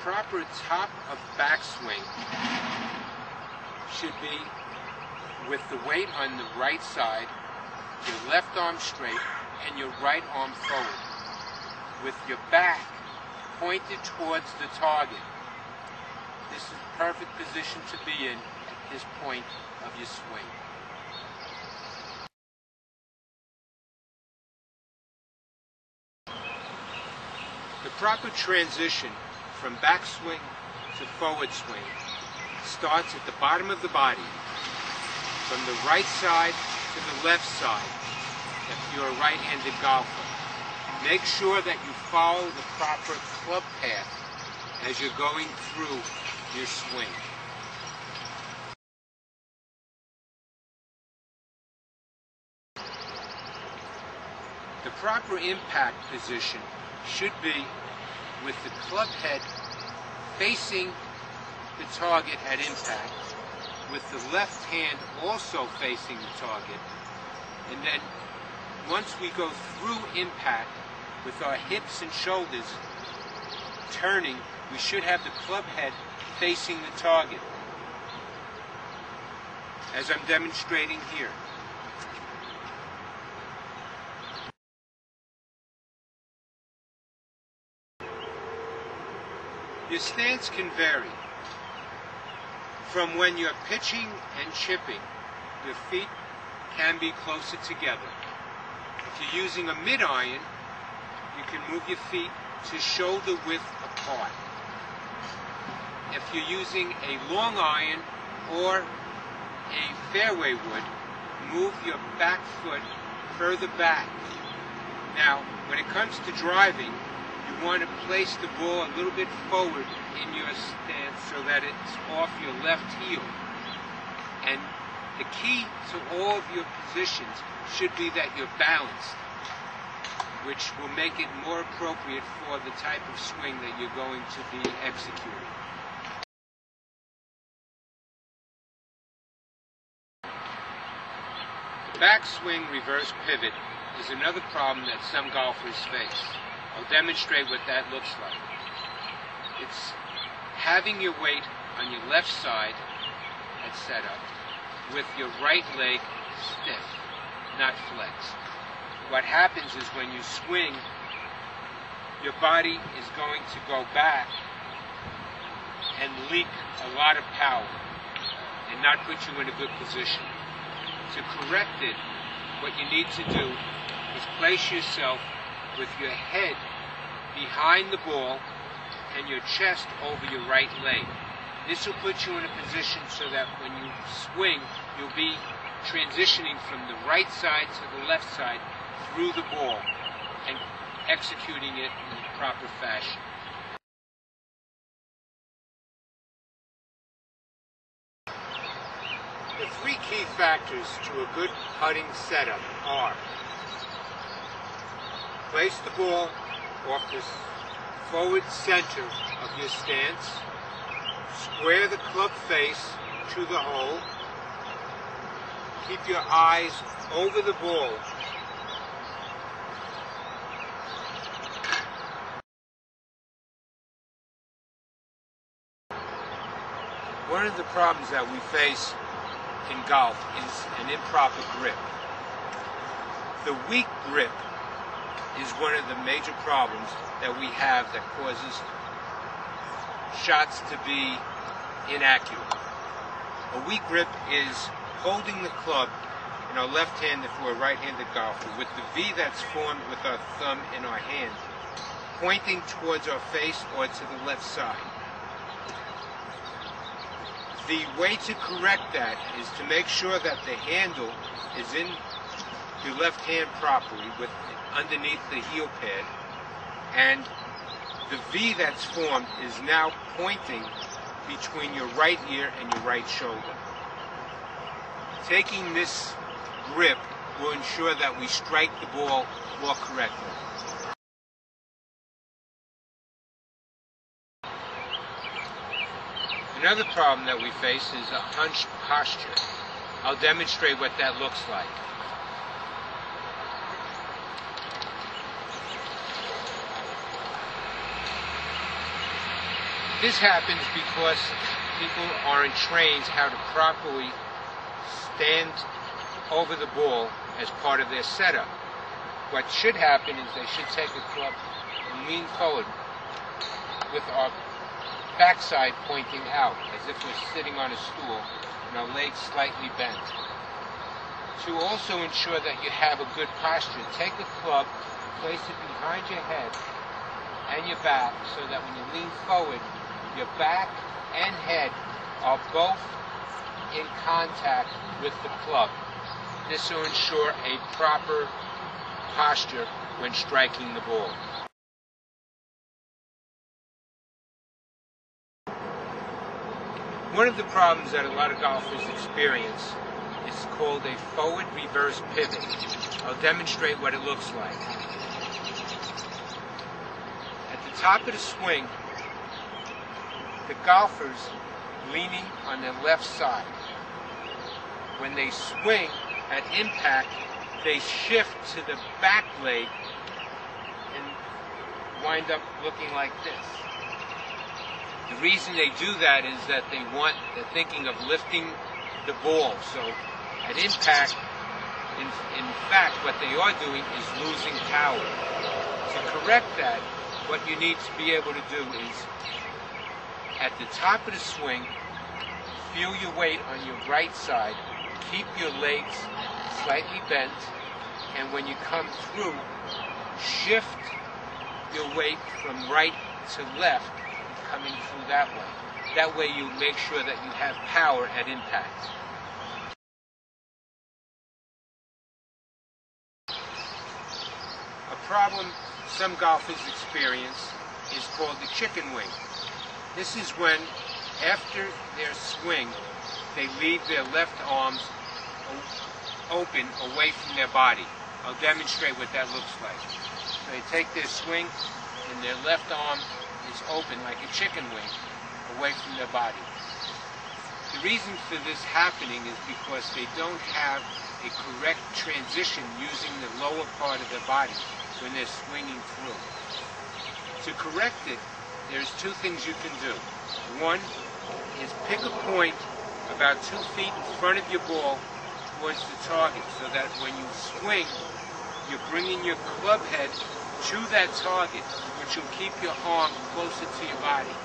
proper top of backswing should be with the weight on the right side, your left arm straight, and your right arm forward, with your back pointed towards the target. This is the perfect position to be in at this point of your swing. The proper transition from backswing to forward swing starts at the bottom of the body, from the right side to the left side, if you're a right-handed golfer. Make sure that you follow the proper club path as you're going through your swing. The proper impact position should be with the club head facing the target at impact, with the left hand also facing the target, and then once we go through impact with our hips and shoulders turning, we should have the club head facing the target, as I'm demonstrating here. Your stance can vary. From when you're pitching and chipping, your feet can be closer together. If you're using a mid-iron, you can move your feet to shoulder width apart. If you're using a long iron or a fairway wood, move your back foot further back. Now, when it comes to driving, you want to place the ball a little bit forward in your stance so that it's off your left heel. And the key to all of your positions should be that you're balanced, which will make it more appropriate for the type of swing that you're going to be executing. The backswing reverse pivot is another problem that some golfers face. I'll demonstrate what that looks like. It's having your weight on your left side at setup with your right leg stiff, not flexed. What happens is when you swing, your body is going to go back and leak a lot of power and not put you in a good position. To correct it, what you need to do is place yourself with your head behind the ball and your chest over your right leg. This will put you in a position so that when you swing, you'll be transitioning from the right side to the left side through the ball and executing it in the proper fashion. The three key factors to a good putting setup are: place the ball off the forward center of your stance, square the club face to the hole, keep your eyes over the ball, one of the problems that we face in golf is an improper grip. The weak grip is one of the major problems that we have that causes shots to be inaccurate. A weak grip is holding the club in our left hand if we're a right-handed golfer with the V that's formed with our thumb in our hand pointing towards our face or to the left side. The way to correct that is to make sure that the handle is in your left hand properly with underneath the heel pad, and the V that's formed is now pointing between your right ear and your right shoulder. Taking this grip will ensure that we strike the ball more correctly. Another problem that we face is a hunched posture. I'll demonstrate what that looks like. This happens because people aren't trained how to properly stand over the ball as part of their setup. What should happen is they should take a club and lean forward with our backside pointing out, as if we're sitting on a stool and our legs slightly bent. To also ensure that you have a good posture, take a club, place it behind your head and your back so that when you lean forward, your back and head are both in contact with the club. This will ensure a proper posture when striking the ball. One of the problems that a lot of golfers experience is called a forward reverse pivot. I'll demonstrate what it looks like. At the top of the swing, the golfer's leaning on their left side. When they swing at impact, they shift to the back leg and wind up looking like this. The reason they do that is that they're thinking of lifting the ball. So at impact, in fact, what they are doing is losing power. To correct that, what you need to be able to do is, at the top of the swing, feel your weight on your right side, keep your legs slightly bent, and when you come through, shift your weight from right to left, coming through that way. That way you make sure that you have power at impact. A problem some golfers experience is called the chicken wing. This is when, after their swing, they leave their left arms open away from their body. I'll demonstrate what that looks like. So they take their swing and their left arm is open like a chicken wing away from their body. The reason for this happening is because they don't have a correct transition using the lower part of their body when they're swinging through. To correct it, there's two things you can do. One is pick a point about 2 feet in front of your ball towards the target so that when you swing, you're bringing your club head to that target, which will keep your arm closer to your body.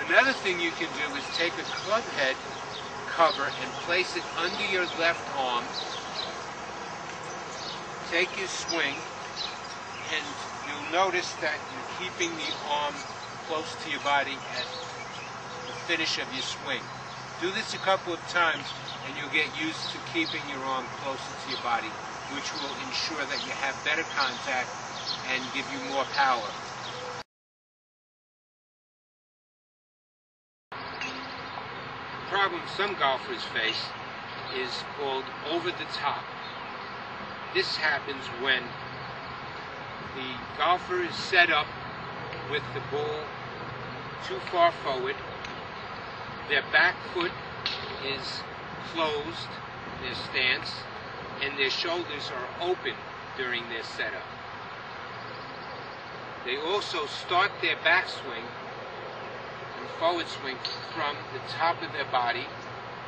Another thing you can do is take a club head cover and place it under your left arm. Take your swing, and you'll notice that you're keeping the arm close to your body at the finish of your swing. Do this a couple of times and you'll get used to keeping your arm closer to your body, which will ensure that you have better contact and give you more power. The problem some golfers face is called over the top. This happens when the golfer is set up with the ball too far forward, their back foot is closed, their stance, and their shoulders are open during their setup. They also start their backswing and forward swing from the top of their body,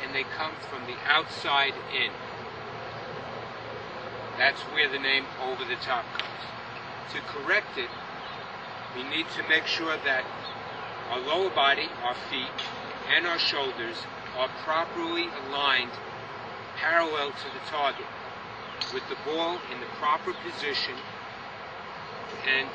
and they come from the outside in. That's where the name over the top comes. To correct it, we need to make sure that our lower body, our feet, and our shoulders are properly aligned parallel to the target, with the ball in the proper position, and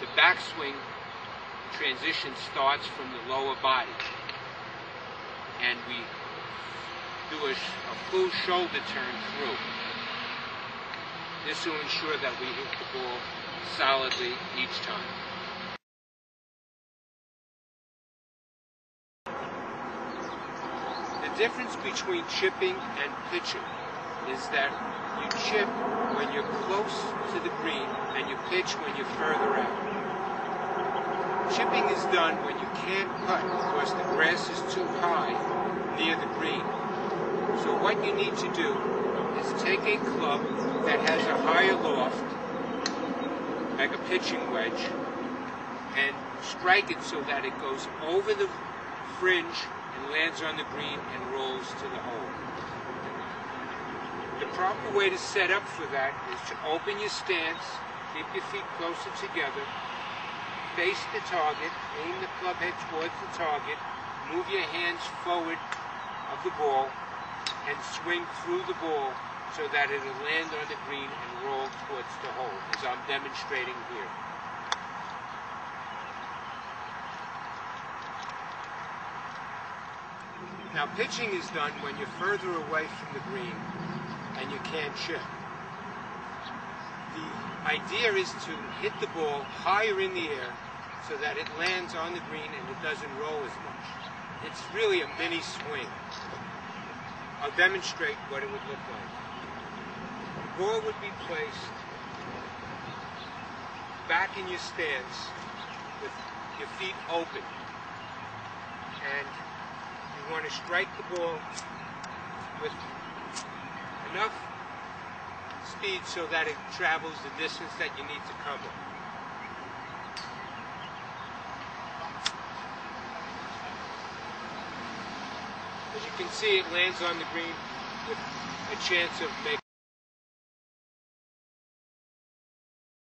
the backswing transition starts from the lower body. And we do a full shoulder turn through. This will ensure that we hit the ball solidly each time. The difference between chipping and pitching is that you chip when you're close to the green and you pitch when you're further out. Chipping is done when you can't putt because the grass is too high near the green. So what you need to do is take a club that has a higher loft, like a pitching wedge, and strike it so that it goes over the fringe and lands on the green and rolls to the hole. The proper way to set up for that is to open your stance, keep your feet closer together, face the target, aim the club head towards the target, move your hands forward of the ball, and swing through the ball so that it will land on the green and roll towards the hole, as I'm demonstrating here. Now, pitching is done when you're further away from the green and you can't chip. The idea is to hit the ball higher in the air so that it lands on the green and it doesn't roll as much. It's really a mini swing. I'll demonstrate what it would look like. The ball would be placed back in your stance with your feet open. And you want to strike the ball with enough speed so that it travels the distance that you need to cover. As you can see, it lands on the green with a chance of making